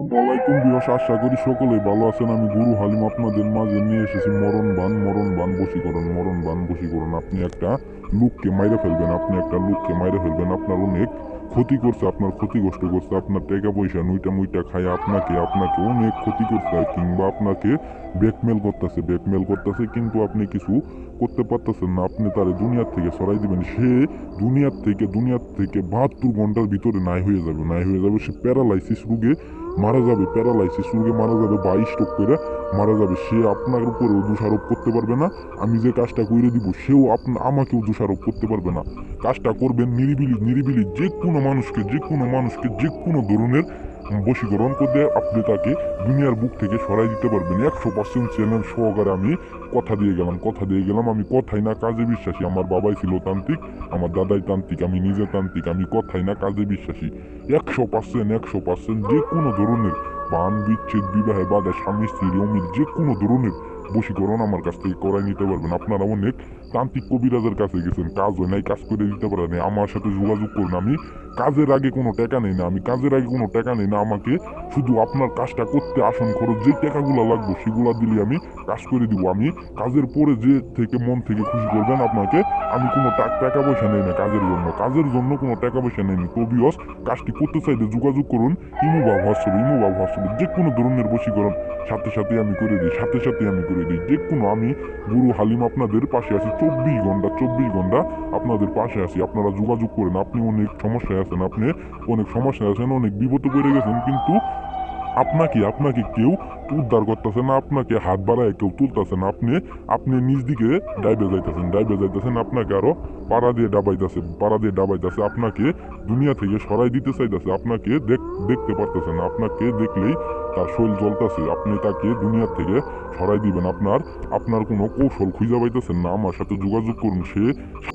ওয়ালাইকুম বিয়স, আশা করি সকলেই ভালো আছেন। আমি গুরু হালিম আপনাদের মাঝে নিয়ে এসেছি মরণ বান বশীকরণ। আপনি একটা লোককে মাইরে ফেলবেন, আপনার অনেক ক্ষতি করছে, আপনার ক্ষতিগ্রস্ত করছে, আপনার টাকা পয়সা নুইটা মুইটা খায় আপনাকে আপনাকে অনেক ক্ষতি করছে, কিংবা আপনাকে ব্ল্যাকমেল করতেছে, কিন্তু আপনি কিছু করতে পারতেছেন না। আপনি তারে দুনিয়ার থেকে সরাই দিবেন, সে দুনিয়ার থেকে 72 ঘন্টার ভিতরে নাই হয়ে যাবে, সে প্যারালাইসিস রোগে মারা যাবে বা স্ট্রোক করে মারা যাবে। সে আপনার উপরেও দোষারোপ করতে পারবে না, আমি যে কাজটা করে দিব সেও আমাকেও দোষারোপ করতে পারবে না। কাজটা করবেন নিরিবিলি যে কোনো মানুষকে যে কোনো ধরনের বশীকরণ করে আপনি তাকে দুনিয়ার বুক থেকে সরাই দিতে পারবেন। 100% চ্যালেঞ্জ সহকারে আমি কথা দিয়ে গেলাম। আমি কথাই না কাজে বিশ্বাসী। আমার বাবাই ছিল তান্ত্রিক, আমার দাদাই তান্ত্রিক, আমি নিজে তান্ত্রিক। আমি কথাই না কাজে বিশ্বাসী। 100% যে কোনো ধরনের বান বিচ্ছেদ, বিবাহে বাধা, স্বামী স্ত্রীর অমিল, যে কোনো ধরনের বশীকরণ আমার কাছ থেকে করাই নিতে পারবেন। আপনারা অনেক তান্ত্রিক কবিরাজের কাছে গেছেন, কাজ হয় নাই, কাজ করে দিতে পারেন নাই, আমার সাথে যোগাযোগ করুন। আমি কাজের আগে কোনো টাকা নেই না, আমাকে শুধু আপনার কাজটা করতে আসন খরচ যে টাকাগুলো লাগবে সেগুলো দিলে আমি কাজ করে দিব। আমি কাজের পরে যে থেকে মন থেকে খুশি করবেন আপনাকে, আমি কোনো টাকা পয়সা নেই না কাজের জন্য কোনো টাকা পয়সা নেই। তো বিয়স, কাজটি করতে চাইলে যোগাযোগ করুন ইমো বা হোয়াটসঅ্যাপে যে কোনো ধরনের বশীকরণ সাথে সাথে আমি করে দিই। যে কোনো, আমি গুরু হালিম আপনাদের পাশে আছি 24 ঘন্টা আপনাদের পাশে আছি। আপনারা যোগাযোগ করেন। আপনি অনেক সমস্যায় আছেন, অনেক বিপদে পড়ে গেছেন, কিন্তু আপনাকে কেউ উদ্ধার করতেছে না, আপনাকে হাত বাড়ায় কেউ তুলতেছে না। আপনি নিজ দিকে ডাইবে যাইতেছেন, আপনাকে আরো পাড়া দিয়ে ডাবাইতেছে, আপনাকে দুনিয়া থেকে সরাই দিতে চাইতেছে। আপনাকে দেখতে পারতেছে না, আপনাকে দেখলেই তার শরীর জ্বলতেছে। আপনি তাকে দুনিয়া থেকে সরাই দিবেন। আপনার কোনো কৌশল খুঁজে পাইতেছেন না, আমার সাথে যোগাযোগ করুন। সে